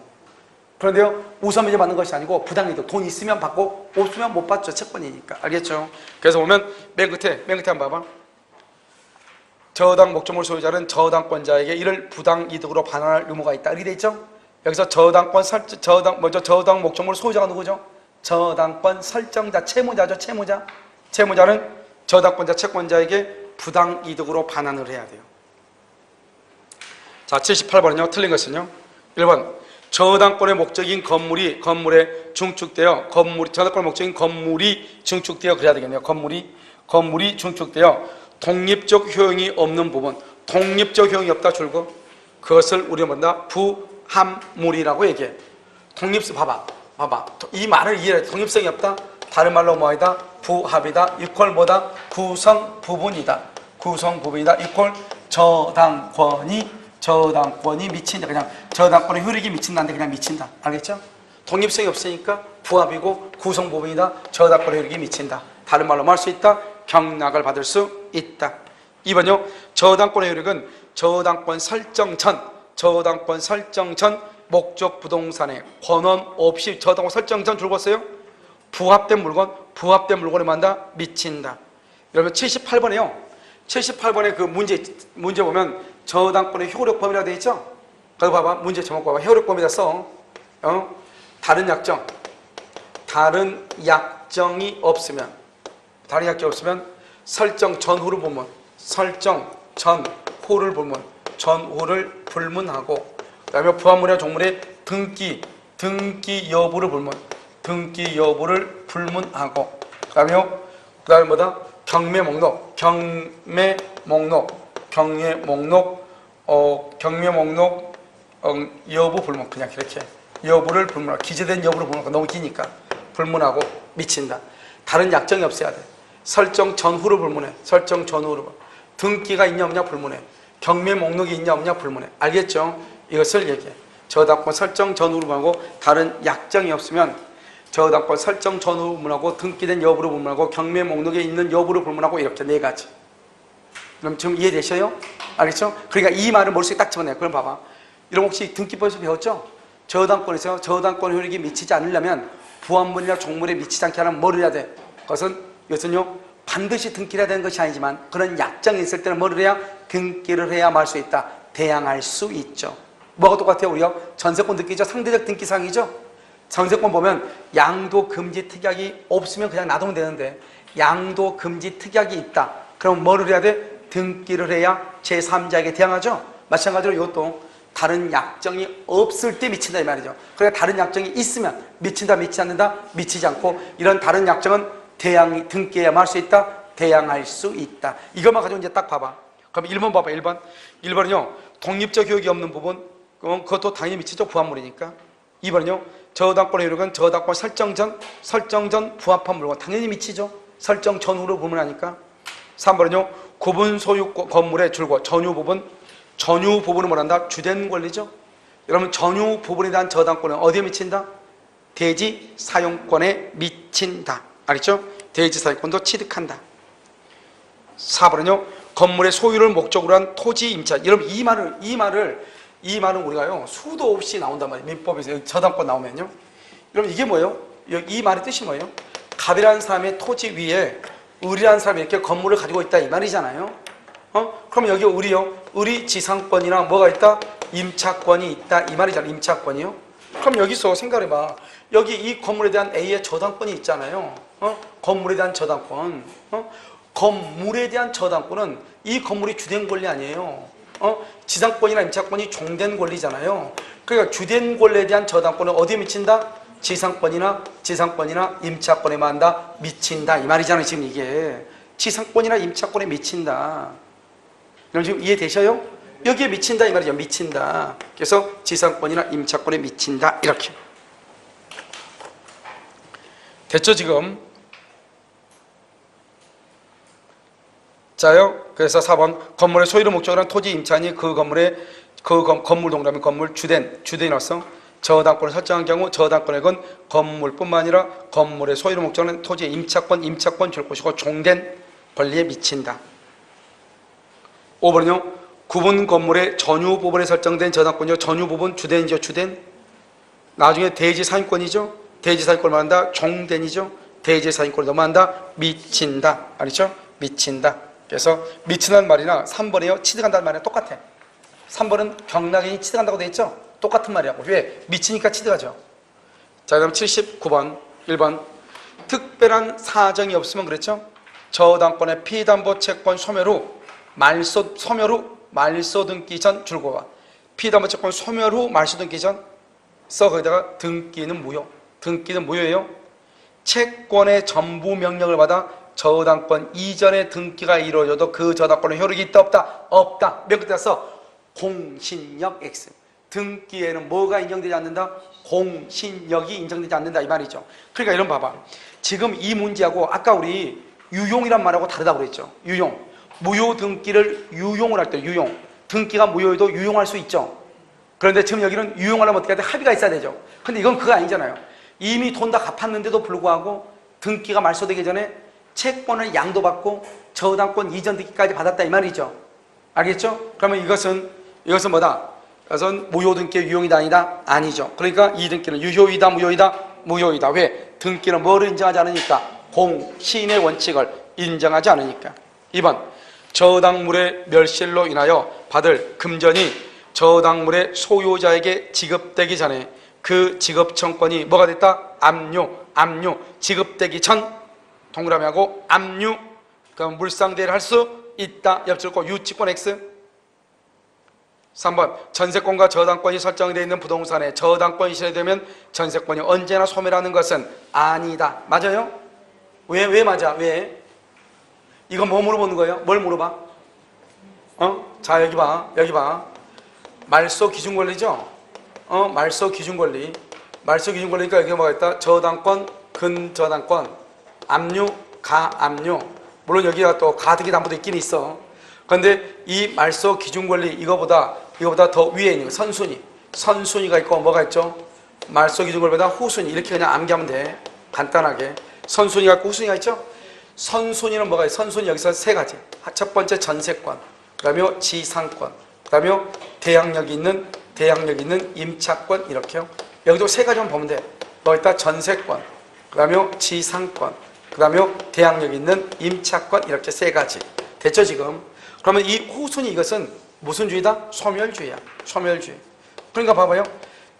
그런데요, 우선 변제 받는 것이 아니고 부당이득. 돈 있으면 받고 없으면 못 받죠. 채권이니까. 알겠죠? 그래서 보면 맨 끝에 한번 봐봐. 저당 목적물 소유자는 저당권자에게 이를 부당이득으로 반환할 의무가 있다. 이렇게 돼 있죠? 여기서 저당 목적물 소유자가 누구죠? 저당권 설정자, 채무자죠. 채무자는 저당권자, 채권자에게 부당이득으로 반환을 해야 돼요. 자, 78번은요. 틀린 것은요. 1번. 저당권의 목적인 건물의 중축되어 저당권의 목적인 건물이 중축되어 그래야 되겠네요. 건물이 중축되어 독립적 효용이 없는 부분, 독립적 효용이 없다 줄고 그것을 우리가 뭔다? 부합물이라고 얘기해. 봐봐. 이 말을 이해해. 독립성이 없다. 다른 말로 뭐이다? 부합이다. 이퀄 뭐다? 구성 부분이다. 이퀄 저당권이 미친다. 그냥 저당권의 효력이 미친다는데 그냥 미친다. 알겠죠? 독립성이 없으니까 부합이고 구성 부분이다. 저당권의 효력이 미친다. 다른 말로 말할 수 있다. 경락을 받을 수 있다. 2번요. 저당권의 효력은 저당권 설정 전 목적 부동산에 권한 없이 저당권 설정 전 줄었어요. 부합된 물건에 만다 미친다. 여러분 78번에요. 78번에 그 문제 보면 저당권의 효력 범위라고 되어 있죠? 거기 봐봐. 문제 제목 봐봐. 효력 범위다 써. 다른 약정이 없으면 설정 전후를 불문하고 그다음에 부합물이나 종물의 등기 여부를 불문하고 그다음에 뭐다? 경매 목록 여부 불문. 그냥 이렇게 여부를 불문하고 기재된 여부를 불문하고 너무 기니까 불문하고 미친다. 다른 약정이 없어야 돼. 설정 전후를 불문해. 등기가 있냐 없냐 불문해. 경매 목록이 있냐 없냐 불문해. 알겠죠? 이것을 얘기해. 저당권 설정 전후를 불문하고 다른 약정이 없으면 저당권 설정 전후를 불문하고 등기된 여부를 불문하고 경매 목록에 있는 여부를 불문하고 이렇게 네 가지. 그럼 지금 이해되셔요? 알겠죠? 그러니까 이 말을 머릿속에 딱 집어내요. 그럼 봐봐. 이런 혹시 등기법에서 배웠죠? 저당권에서 저당권 효력이 미치지 않으려면 부합물이나 종물에 미치지 않게 하려면 뭐를 해야 돼? 이것은요 반드시 등기를 해야 되는 것이 아니지만 그런 약정이 있을 때는 뭐를 해야? 등기를 해야 말 수 있다. 대항할 수 있죠. 뭐가 똑같아요? 우리가 전세권 등기죠. 상대적 등기사항이죠. 전세권 보면 양도 금지 특약이 없으면 그냥 놔두면 되는데 양도 금지 특약이 있다. 그럼 뭐를 해야 돼? 등기를 해야 제3자에게 대항하죠. 마찬가지로 이것도 다른 약정이 없을 때 미친다 이 말이죠. 그러니까 다른 약정이 있으면 미친다 미치지 않는다 미치지 않고 이런 다른 약정은 등기해야 말 수 있다. 대항할 수 있다. 이것만 가지고 이제 딱 봐봐. 그럼 1번 봐봐. 1번은요 독립적 효력이 없는 부분 그것도 당연히 미치죠. 부합물이니까. 2번은요 저당권의 효력은 저당권 설정 전 부합한 물건 당연히 미치죠. 설정 전후로 불문하니까. 3번은요 구분 소유 건물의 줄과 전유 부분은 뭐란다? 주된 권리죠. 여러분 전유 부분에 대한 저당권은 어디에 미친다? 대지 사용권에 미친다. 알겠죠? 대지 사용권도 취득한다. 4번은요 건물의 소유를 목적으로 한 토지 임차. 여러분 이 말은 우리가요 수도 없이 나온단 말이에요. 민법에서 저당권 나오면요. 여러분 이게 뭐예요? 이 말의 뜻이 뭐예요? 갑이라는 사람의 토지 위에 을이라는 사람이 이렇게 건물을 가지고 있다 이 말이잖아요. 그럼 여기 을이 지상권이나 뭐가 있다? 임차권이 있다 이 말이잖아요. 임차권이요. 그럼 여기서 생각해봐. 여기 이 건물에 대한 A의 저당권이 있잖아요. 건물에 대한 저당권. 건물에 대한 저당권은 이 건물이 주된 권리 아니에요. 지상권이나 임차권이 종된 권리잖아요. 그러니까 주된 권리에 대한 저당권은 어디에 미친다? 지상권이나 임차권에만 한다 미친다 이 말이잖아요. 지금 이게 지상권이나 임차권에 미친다. 그럼 지금 이해되셔요? 여기에 미친다 이 말이죠. 미친다. 그래서 지상권이나 임차권에 미친다 이렇게 됐죠 지금? 자요. 그래서 4번 건물의 소유를 목적으로 한 토지 임차인이 그 건물 동그라미 건물 주된으로서 저당권을 설정한 경우 저당권액은 건물뿐만 아니라 건물의 소유를 목적으로 한 토지의 임차권 줄 것이고 종된 권리에 미친다. 5번은요. 구분 건물의 전유 부분에 설정된 저당권이요. 전유 부분 주된이죠. 주된. 나중에 대지 사용권이죠. 대지 사용권을 말한다. 종된이죠. 대지 사용권을 넘어간다. 미친다. 알겠죠? 미친다. 그래서 미친다는 말이나 3번이요. 취득한다는 말이랑 똑같아. 3번은 경락인이 취득한다고 되어 있죠? 똑같은 말이라고. 왜? 미치니까 취득하죠. 자, 그럼 79번 1번 특별한 사정이 없으면 그랬죠? 저당권의 피담보 채권 소멸 후 말소 등기 전 줄고와 피담보 채권 소멸 후 말소 등기 전 써 거기다가 등기는 무효. 등기는 무효예요. 채권의 전부 명령을 받아 저당권 이전의 등기가 이루어져도 그 저당권은 효력이 있다 없다? 없다. 몇 끝에 써? 공신력 X. 등기에는 뭐가 인정되지 않는다? 공신력이 인정되지 않는다 이 말이죠. 그러니까 이런 봐봐. 지금 이 문제하고 아까 우리 유용이란 말하고 다르다고 그랬죠. 유용. 무효 등기를 유용을 할 때 유용. 등기가 무효해도 유용할 수 있죠. 그런데 지금 여기는 유용하려면 어떻게 해야 돼? 합의가 있어야 되죠. 근데 이건 그거 아니잖아요. 이미 돈 다 갚았는데도 불구하고 등기가 말소되기 전에 채권을 양도받고 저당권 이전 등기까지 받았다 이 말이죠. 알겠죠? 그러면 이것은 뭐다? 이것은 무효 등기의 유용이다 아니다? 아니죠. 그러니까 이 등기는 유효이다 무효이다? 무효이다. 왜? 등기는 뭐를 인정하지 않으니까? 공신의 원칙을 인정하지 않으니까. 2번 저당물의 멸실로 인하여 받을 금전이 저당물의 소유자에게 지급되기 전에 그 지급청권이 뭐가 됐다? 압류. 지급되기 전 동그라미하고 압류. 그럼 물상대를 할 수 있다. 옆줄거 유치권 X. 3번 전세권과 저당권이 설정되어 있는 부동산에 저당권이 실현되면 전세권이 언제나 소멸하는 것은 아니다. 맞아요? 왜 맞아? 왜? 이거 뭐 물어보는 거예요? 뭘 물어봐? 자 여기 봐. 말소 기준 권리죠? 말소 기준 권리. 말소 기준 권리니까 여기 뭐가 있다? 저당권, 근저당권, 압류, 가압류. 물론 여기가 또 가등기 담보도 있긴 있어. 그런데 이 말소 기준 권리 이거보다 더 위에 있는 거 선순위가 있고 뭐가 있죠? 말소 기준 권리보다 후순위 이렇게 그냥 암기하면 돼. 간단하게. 선순위가 있고 후순위가 있죠? 선순위는 뭐가 있어요? 선순위 여기서 세 가지. 첫 번째 전세권, 그 다음에 지상권, 그 다음에 대항력이 있는 임차권 이렇게요. 여기도 세 가지만 보면 돼. 뭐가 있다? 전세권, 그 다음에 지상권, 그 다음에 대항력 있는 임차권 이렇게 세 가지. 됐죠 지금? 그러면 이 후순위 이것은 무슨 주의다? 소멸주의야. 소멸주의. 그러니까 봐봐요.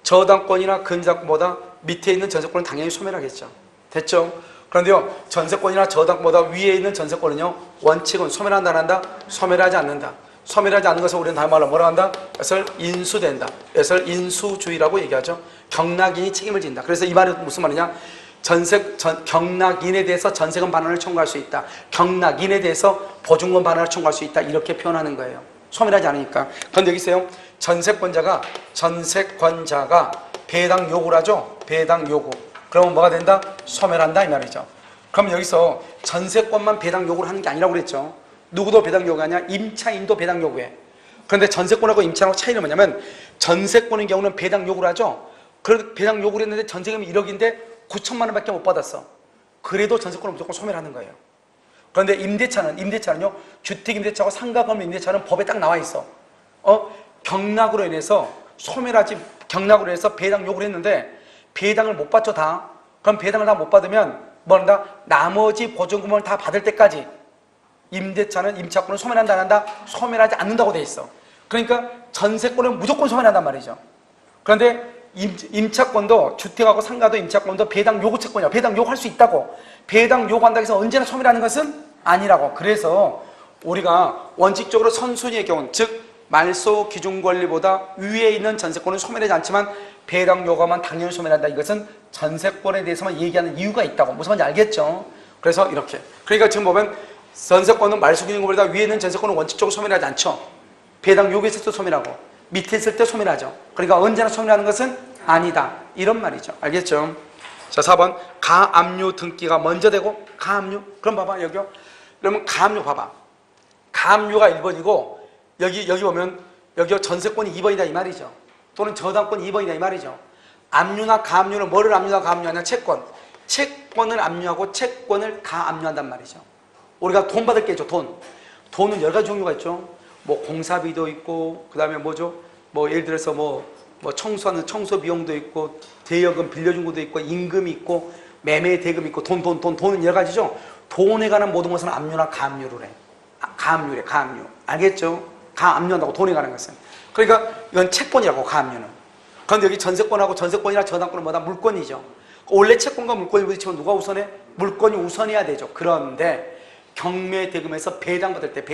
저당권이나 근저당권보다 밑에 있는 전세권은 당연히 소멸하겠죠. 됐죠? 그런데요. 전세권이나 저당권보다 위에 있는 전세권은요. 원칙은 소멸한다 안 한다? 소멸하지 않는다. 소멸하지 않는 것을 우리는 다른 말로 뭐라 한다? 이것을 인수된다. 이것을 인수주의라고 얘기하죠. 경락인이 책임을 진다. 그래서 이 말은 무슨 말이냐? 경락인에 대해서 전세금 반환을 청구할 수 있다. 경락인에 대해서 보증금 반환을 청구할 수 있다. 이렇게 표현하는 거예요. 소멸하지 않으니까. 그런데 여기 있어요. 전세권자가 배당 요구를 하죠. 배당 요구. 그러면 뭐가 된다? 소멸한다 이 말이죠. 그럼 여기서 전세권만 배당 요구를 하는 게 아니라고 그랬죠. 누구도 배당 요구하냐? 임차인도 배당 요구해. 그런데 전세권하고 임차인하고 차이는 뭐냐면 전세권의 경우는 배당 요구를 하죠. 그래도 배당 요구를 했는데 전세금이 1억인데 9천만 원밖에 못 받았어. 그래도 전세권은 무조건 소멸하는 거예요. 그런데 임대차는요. 주택임대차하고 상가건물 임대차는 법에 딱 나와 있어. 경락으로 인해서 경락으로 해서 배당 요구를 했는데 배당을 못 받죠 다. 그럼 배당을 다 못 받으면 뭐한다? 나머지 보증금을 다 받을 때까지 임차권은 소멸한다 안 한다? 소멸하지 않는다고 돼 있어. 그러니까 전세권은 무조건 소멸한단 말이죠. 그런데 임차권도 주택하고 상가도 임차권도 배당 요구 채권이야. 배당 요구할 수 있다고. 배당 요구한다고 해서 언제나 소멸하는 것은 아니라고. 그래서 우리가 원칙적으로 선순위의 경우는 즉 말소 기준 권리보다 위에 있는 전세권은 소멸하지 않지만 배당 요구하면 당연히 소멸한다. 이것은 전세권에 대해서만 얘기하는 이유가 있다고. 무슨 말인지 알겠죠? 그래서 이렇게. 그러니까 지금 보면 전세권은 말소 기준 권리보다 위에 있는 전세권은 원칙적으로 소멸하지 않죠. 배당 요구했을 때 소멸하고 밑에 있을 때 소멸하죠. 그러니까 언제나 소멸하는 것은 아니다. 이런 말이죠. 알겠죠? 자, 4번 가압류 등기가 먼저 되고 가압류. 그럼 봐봐 여기요. 그러면 가압류 봐봐. 가압류가 1번이고 여기 보면 여기 전세권이 2번이다 이 말이죠. 또는 저당권이 2번이다 이 말이죠. 압류나 가압류는 뭐를 압류나 가압류하냐? 채권을 압류하고 채권을 가압류한단 말이죠. 우리가 돈 받을 게 있죠. 돈은 여러 가지 종류가 있죠. 뭐 공사비도 있고 그 다음에 뭐죠? 뭐 예를 들어서 뭐 청소하는 청소 비용도 있고 대여금 빌려준 것도 있고 임금이 있고 매매 대금 있고 돈은 여러 가지죠. 돈에 관한 모든 것은 압류나 가압류를 해. 가압류래. 알겠죠? 가압류한다고 돈에 관한 것은. 그러니까 이건 채권이라고 가압류는. 그런데 여기 전세권이나 저당권은 뭐다? 물권이죠. 원래 채권과 물권이 부딪히면 누가 우선해? 물권이 우선해야 되죠. 그런데 경매 대금에서 배당 받을 때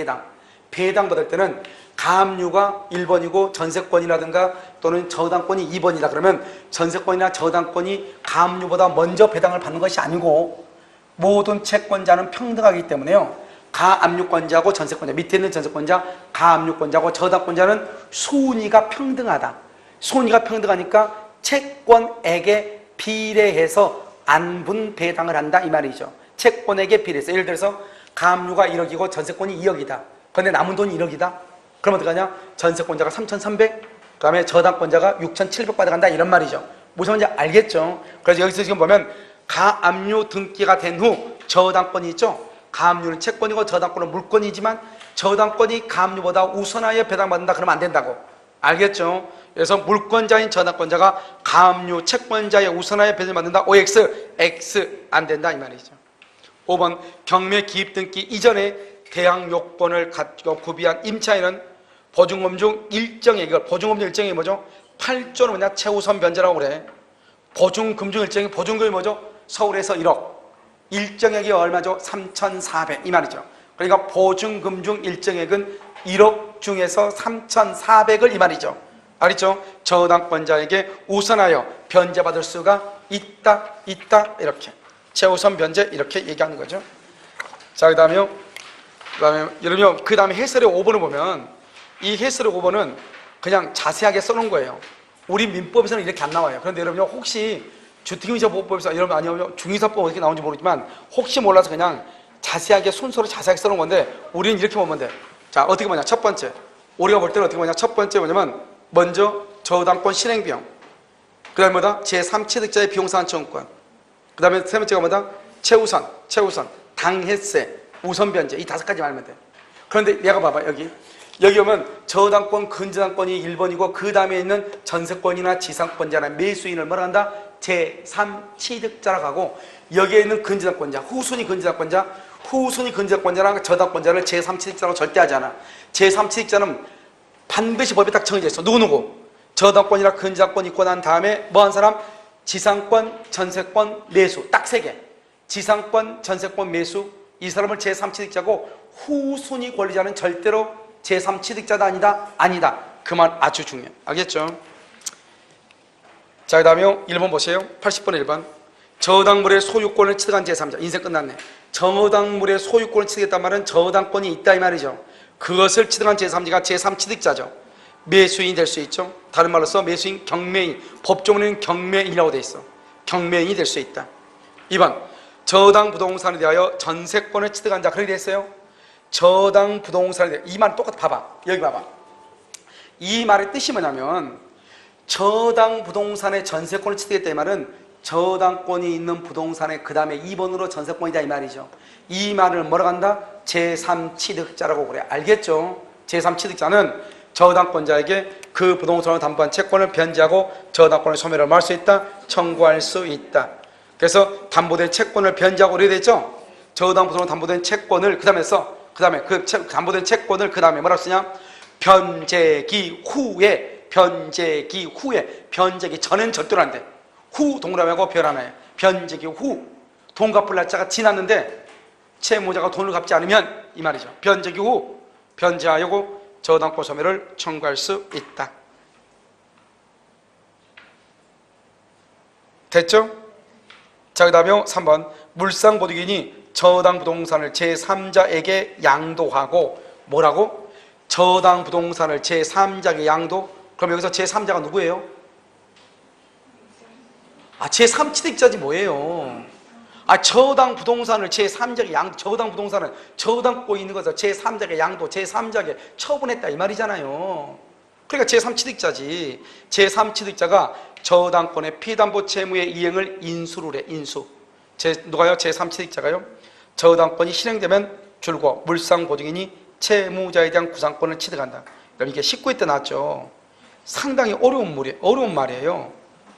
배당받을 때는 가압류가 1번이고 전세권이라든가 또는 저당권이 2번이다 그러면 전세권이나 저당권이 가압류보다 먼저 배당을 받는 것이 아니고 모든 채권자는 평등하기 때문에요. 가압류권자하고 전세권자, 밑에 있는 전세권자, 가압류권자하고 저당권자는 순위가 평등하다. 순위가 평등하니까 채권액에 비례해서 안분 배당을 한다 이 말이죠. 채권액에 비례해서. 예를 들어서 가압류가 1억이고 전세권이 2억이다. 그런데 남은 돈이 1억이다. 그럼 어떡하냐? 전세권자가 3,300, 그 다음에 저당권자가 6,700 받아간다 이런 말이죠. 무슨 말인지 알겠죠? 그래서 여기서 지금 보면 가압류 등기가 된 후 저당권이 있죠. 가압류는 채권이고 저당권은 물권이지만 저당권이 가압류보다 우선하여 배당받는다 그러면 안 된다고. 알겠죠? 그래서 물권자인 저당권자가 가압류 채권자의 우선하여 배당받는다. OX, X 안 된다 이 말이죠. 5번 경매 기입 등기 이전에 대항 요건을 갖고 구비한 임차인은 보증금 중 일정액, 이걸 보증금 중 일정액이 뭐죠? 8조는 뭐냐? 최우선 변제라고 그래. 보증금 중 일정액, 보증금이 뭐죠? 서울에서 1억. 일정액이 얼마죠? 3,400 이 말이죠. 그러니까 보증금 중 일정액은 1억 중에서 3,400을 이 말이죠. 알겠죠? 저당권자에게 우선하여 변제받을 수가 있다 이렇게. 최우선 변제 이렇게 얘기하는 거죠. 자, 그 다음에 여러분 그 다음에 해설의 5번을 보면 이 해설의 5번은 그냥 자세하게 써놓은 거예요. 우리 민법에서는 이렇게 안 나와요. 그런데 여러분 혹시 주택임대차보호법에서 여러분 아니면 중개사법 어떻게 나오는지 모르지만 혹시 몰라서 그냥 자세하게 순서로 자세하게 써놓은 건데 우리는 이렇게 보면 돼. 자, 어떻게 보냐? 첫 번째 우리가 볼 때는 어떻게 보냐? 첫 번째 뭐냐면 먼저 저당권 실행비용, 그 다음에 뭐다? 제3취득자의 비용상환청구권, 그 다음에 세 번째가 뭐다? 최우선, 당해세, 우선변제 이 5가지 말면 돼. 그런데 내가 봐봐 여기 오면 저당권, 근저당권이 1번이고 그 다음에 있는 전세권이나 지상권자나 매수인을 뭐라 한다? 제3취득자라고 하고 여기에 있는 근저당권자, 후순위 근저당권자랑 저당권자를 제3취득자라고 절대 하지 않아. 제3취득자는 반드시 법에 딱 정해져 있어. 누구누구 저당권이나 근저당권 있고 난 다음에 뭐 한 사람? 지상권, 전세권, 매수 딱 3개. 지상권, 전세권, 매수 이 사람을 제3취득자고 후순위 권리자는 절대로 제3취득자다 아니다. 그 말 아주 중요해. 알겠죠? 자, 그 다음에 1번 보세요. 80번 1번. 저당물의 소유권을 취득한 제3자. 인생 끝났네. 저당물의 소유권을 취득했단 말은 저당권이 있다 이 말이죠. 그것을 취득한 제3자가 제3취득자죠. 매수인이 될 수 있죠. 다른 말로서 매수인, 경매인. 법조문에는 경매인이라고 돼 있어. 경매인이 될 수 있다. 2번. 저당 부동산에 대하여 전세권을 취득한 자. 그렇게 돼 있어요. 저당 부동산에 대해 이 말 똑같아. 봐봐. 여기 봐봐. 이 말의 뜻이 뭐냐면 저당 부동산의 전세권을 취득했다 이 말은 저당권이 있는 부동산에 그 다음에 2번으로 전세권이다 이 말이죠. 이 말을 뭐라고 한다? 제3취득자라고 그래. 알겠죠? 제3취득자는 저당권자에게 그 부동산을 담보한 채권을 변제하고 저당권의 소멸을 막을 수 있다. 청구할 수 있다. 그래서 담보된 채권을 변제하고 그래야 되죠. 저당 부동산 담보된 채권을 그 다음에 그 담보된 채권을 그 다음에 뭐라고 쓰냐? 변제기 후에 변제기 전엔 절대로 안 돼. 후 동그라미하고 별 하나에 변제기 후 돈 갚을 날짜가 지났는데 채무자가 돈을 갚지 않으면 이 말이죠. 변제기 후 변제하려고 저당권 소멸을 청구할 수 있다. 됐죠? 자, 그 다음에 3번 물상보증인이 저당 부동산을 제3자에게 양도하고 뭐라고? 저당 부동산을 제3자에게 양도? 그럼 여기서 제3자가 누구예요? 제3취득자지 뭐예요? 저당 부동산을 제3자에게 양도, 저당 부동산은 저당권이 있는 것을 제3자에게 양도, 제3자에게 처분했다 이 말이잖아요. 그러니까 제3취득자지. 제3취득자가 저당권의 피담보 채무의 이행을 인수를 해. 인수. 누가요? 제3취득자가요. 저당권이 실행되면 줄고 물상보증인이 채무자에 대한 구상권을 취득한다. 그럼 이게 19회 때 나왔죠. 상당히 어려운 말이에요.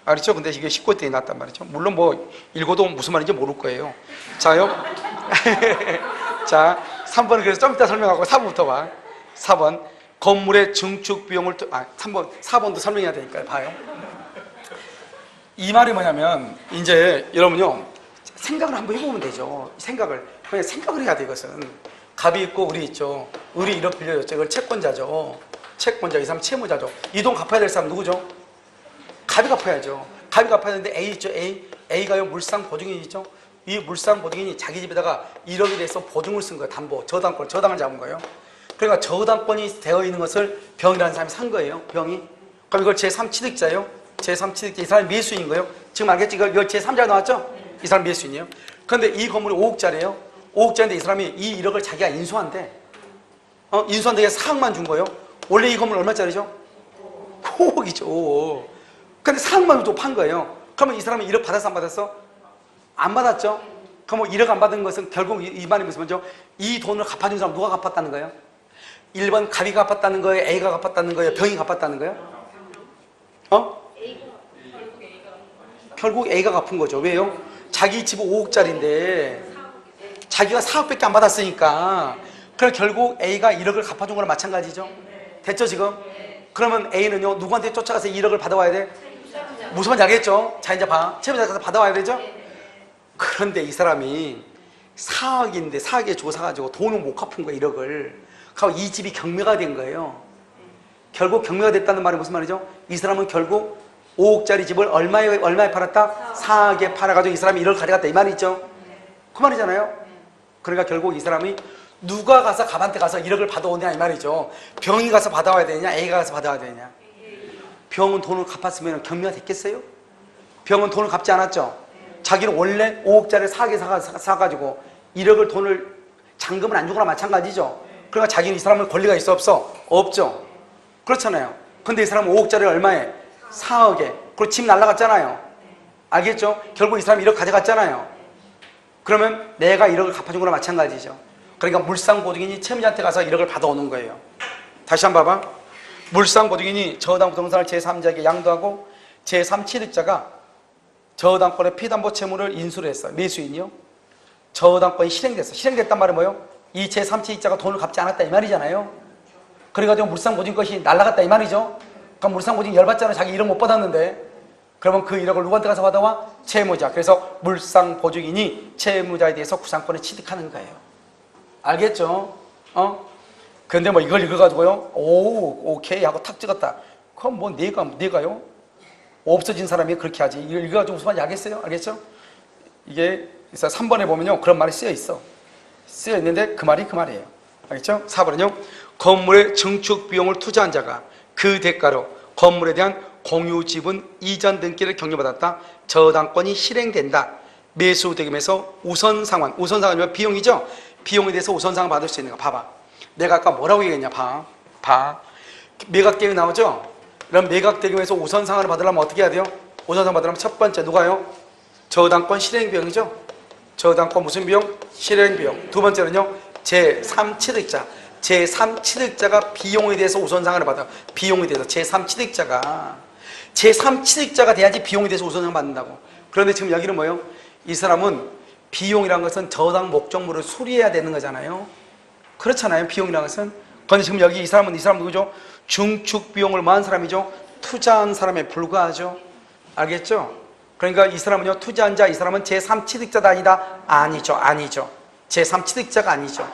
알겠죠? 근데 이게 19회 때 나왔단 말이죠. 물론 뭐 읽어도 무슨 말인지 모를 거예요. 자요. 자, 3번은 그래서 좀 이따 설명하고 4번부터 봐. 4번 건물의 증축 비용을 4번도 설명해야 되니까요. 봐요. 이 말이 뭐냐면 이제 여러분요 생각을 한번 해보면 되죠. 그냥 생각을 해야 돼. 이것은 갑이 있고 을이 있죠. 을이 1억 빌려줬죠. 이걸 채권자죠. 채권자, 이 사람 채무자죠. 이 돈 갚아야 될 사람 누구죠? 갑이 갚아야죠. 갑이 갚아야 되는데 A 있죠. A가요 물상 보증인이 있죠. 이 물상 보증인이 자기 집에다가 1억에 대해서 보증을 쓴 거예요. 담보, 저당을 잡은 거예요. 그러니까 저당권이 되어 있는 것을 병이라는 사람이 산 거예요. 병이. 그럼 이걸 제3취득자예요. 제3취득자. 이 사람이 매수인 거예요. 지금 알겠지? 이걸 제3자가 나왔죠? 이 사람 매수인이에요. 그런데 이 건물이 5억짜리예요. 5억짜리인데 이 사람이 이 1억을 자기가 인수한대. 인수한데 4억만 준 거예요. 원래 이 건물 얼마짜리죠? 5억이죠. 5억. 근데 4억만 또 판 거예요. 그러면 이 사람이 1억 받았어, 안 받았어? 안 받았죠? 그럼 1억 안 받은 것은 결국 이 말이 무슨 말이죠? 이 돈을 갚아준 사람 누가 갚았다는 거예요? 1번 갑이 갚았다는 거예요? A가 갚았다는 거예요? 병이 갚았다는 거예요? 결국 A가 갚은 거죠. 왜요? 자기 집 5억짜리인데 자기가 4억밖에 안 받았으니까 그럼 결국 A가 1억을 갚아준 거랑 마찬가지죠. 됐죠 지금? 그러면 A는요 누구한테 쫓아가서 1억을 받아와야 돼? 무슨 말인지 알겠죠? 자 이제 봐. 채무자 가서 받아와야 되죠? 그런데 이 사람이 4억인데 4억에 주고 사가지고 돈을 못 갚은 거야 1억을. 그럼 이 집이 경매가 된 거예요. 결국 경매가 됐다는 말이 무슨 말이죠? 이 사람은 결국 5억짜리 집을 얼마에 팔았다? 4억에 팔아가지고 이 사람이 1억을 가져갔다 이 말이죠. 그 말이잖아요. 그러니까 결국 이 사람이 누가 가서 갑한테 가서 1억을 받아오냐 이 말이죠. 병이 가서 받아와야 되냐 A가 가서 받아와야 되냐. 병은 돈을 갚았으면 경매가 됐겠어요? 병은 돈을 갚지 않았죠. 자기는 원래 5억짜리 4억에 사가지고 1억을 돈을 잔금을 안 주거나 마찬가지죠. 그러니까 자기는 이 사람은 권리가 있어 없어? 없죠. 그렇잖아요. 근데 이 사람은 5억짜리 얼마에? 4억에. 그리고 집 날라갔잖아요. 알겠죠? 결국 이 사람이 1억 가져갔잖아요. 그러면 내가 1억을 갚아준 거랑 마찬가지죠. 그러니까 물상보증인이 채무자한테 가서 1억을 받아오는 거예요. 다시 한번 봐봐. 물상보증인이 저당 부동산을 제3자에게 양도하고 제3취득자가 저당권의 피담보 채무를 인수를 했어요. 매수인이요. 저당권이 실행됐어. 실행됐단 말은 뭐예요? 이 제3취득자가 돈을 갚지 않았다 이 말이잖아요. 그래가지고 물상보증 것이 날라갔다 이 말이죠. 그럼 물상보증이 열받잖아요. 자기 1억 못 받았는데. 그러면 그 1억을 누구한테 가서 받아와? 채무자. 그래서 물상보증인이 채무자에 대해서 구상권을 취득하는 거예요. 알겠죠? 근데 뭐 이걸 읽어가지고요. 오케이 하고 탁 찍었다. 그럼 뭐 내가요? 없어진 사람이 그렇게 하지. 이걸 읽어가지고 무슨 말인지 알겠어요? 알겠죠? 이게 3번에 보면요. 그런 말이 쓰여 있어. 쓰여 있는데 그 말이 그 말이에요. 알겠죠? 4번은요. 건물의 증축 비용을 투자한 자가 그 대가로 건물에 대한 공유 지분 이전 등기를 경료받았다. 저당권이 실행된다. 매수 대금에서 우선상환. 우선상환이면 비용이죠? 비용에 대해서 우선상환 받을 수 있는 거 봐봐. 내가 아까 뭐라고 얘기했냐? 봐. 매각대금 나오죠? 그럼 매각대금에서 우선상환을 받으려면 어떻게 해야 돼요? 우선상환 받으려면 첫 번째 누가요? 저당권 실행비용이죠? 저당권 무슨 비용? 실행비용. 두 번째는요? 제3취득자. 제3취득자가 비용에 대해서 우선상환을 받아. 비용에 대해서 제3취득자가 돼야지 비용에 대해서 우선상환을 받는다고. 그런데 지금 여기는 뭐예요? 이 사람은 비용이라는 것은 저당 목적물을 수리해야 되는 거잖아요. 그렇잖아요. 비용이라는 것은. 그런데 지금 여기 이 사람 누구죠? 중축 비용을 뭐 한 사람이죠? 투자한 사람에 불과하죠. 알겠죠? 그러니까 이 사람은요, 투자한 자, 이 사람은 제3취득자다 아니다? 아니죠. 제3취득자가 아니죠.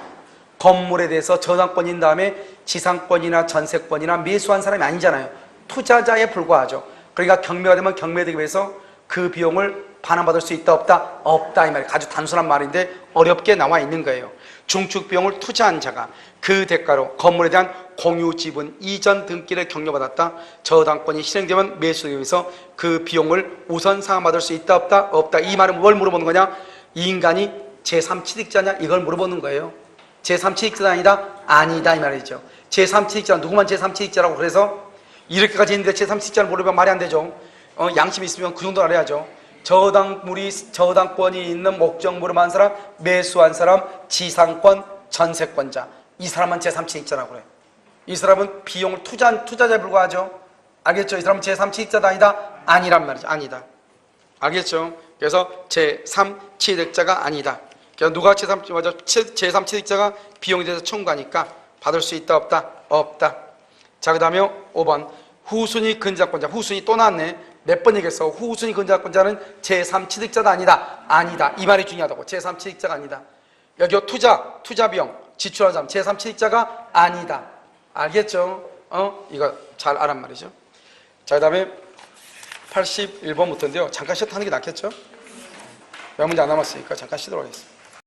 건물에 대해서 저당권인 다음에 지상권이나 전세권이나 매수한 사람이 아니잖아요. 투자자에 불과하죠. 그러니까 경매가 되면 경매대금에서 그 비용을 반환받을 수 있다 없다? 없다 이 말이에요. 아주 단순한 말인데 어렵게 나와 있는 거예요. 중축 비용을 투자한 자가 그 대가로 건물에 대한 공유 지분 이전 등기를 경료받았다. 저당권이 실행되면 매수대금에서 그 비용을 우선 상환받을 수 있다 없다? 없다. 이 말은 뭘 물어보는 거냐? 이 인간이 제3취득자냐? 이걸 물어보는 거예요. 제3취득자가 아니다? 아니다 이 말이죠. 제3취득자 누구만 제3취득자라고 그래서 이렇게까지 했는데 제3취득자를 모르면 말이 안 되죠. 양심이 있으면 그 정도 알아야죠. 저당권이 있는 목적물을 한 사람, 매수한 사람, 지상권, 전세권자. 이 사람은 제3취득자라고 그래요. 이 사람은 비용을 투자자에 불과하죠. 알겠죠? 이 사람은 제3취득자다 아니다? 아니란 말이죠. 아니다. 알겠죠? 그래서 제3취득자가 아니다. 그래서 누가 제3취득자가 비용에 대해서 청구하니까 받을 수 있다 없다? 없다. 자, 그 다음에 5번 후순위 근저당권자. 후순위 또 나왔네. 몇 번 얘기했어? 후순위 근저당권자는 제3취득자다 아니다? 아니다. 이 말이 중요하다고. 제3취득자가 아니다. 여기 투자 비용 지출한 사람 제3취득자가 아니다. 알겠죠? 이거 잘 알란 말이죠. 자, 그 다음에 81번부터인데요. 잠깐 쉬었다 하는 게 낫겠죠? 몇 문제 안 남았으니까 잠깐 쉬도록 하겠습니다.